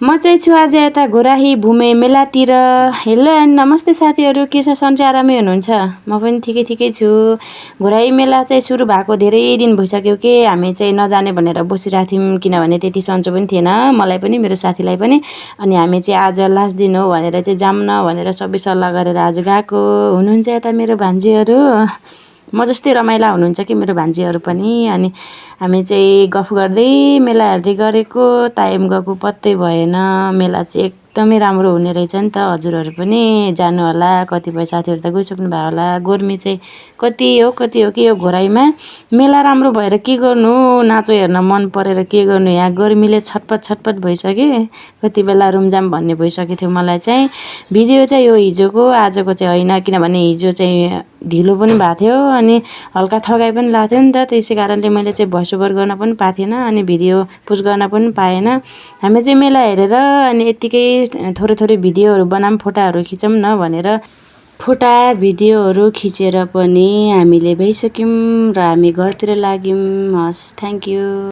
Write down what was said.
म चाहिँ छु आज यता घोराही भूमे मेलातिर। हेलो एन्ड नमस्ते साथीहरू, के छ सन्चै आरामै हुनुहुन्छ? म पनि ठिकै छु। घोराही मेला चाहिँ सुरु भएको धेरै दिन भइसक्यो कि हामी चाहिँ नजाने भनेर बसिरहेको थियौँ, किनभने त्यति सन्चो पनि थिएन मलाई पनि मेरो साथीलाई पनि। अनि हामी चाहिँ आज लास्ट दिन हो भनेर चाहिँ जाऊँ न भनेर सबै सल्लाह गरेर आज गएको। हुनुहुन्छ यता मेरो भान्जीहरू, म जस्तै रमाइला हुनुहुन्छ कि मेरो भान्जीहरू पनि। अनि हामी चाहिँ गफ गर्दै मेला हेर्दै गरेको, टाइम गएको पत्तै भएन। मेला चाहिँ एकदमै राम्रो हुने रहेछ नि त, हजुरहरू पनि जानु होला। कतिपय साथीहरू त गइसक्नु भयो होला। गर्मी चाहिँ कति हो कि यो घोराइमा मेला राम्रो भएर के गर्नु, नाचो हेर्न मन परेर के गर्नु, यहाँ गर्मीले छटपट भइसक्यो। कति बेला रुमजाम भन्ने भइसकेको थियो मलाई चाहिँ। भिडियो चाहिँ यो हिजोको आजको चाहिँ होइन, किनभने हिजो चाहिँ ढिलो पनि भएको थियो अनि हल्का थकाइ पनि लाग्थ्यो नि त। त्यसै कारणले मैले चाहिँ भोइस ओभर गर्न पनि पाएको थिएन अनि भिडियो पोस्ट गर्न पनि पाएन। हामी चाहिँ मेला हेरेर अनि यत्तिकै थोरै भिडियोहरू बनाऊँ, फोटाहरू खिचौँ न भनेर फोटा भिडियोहरू खिचेर पनि हामीले भइसक्यौँ र हामी घरतिर लाग्यौँ। हस्, थ्याङ्क यू।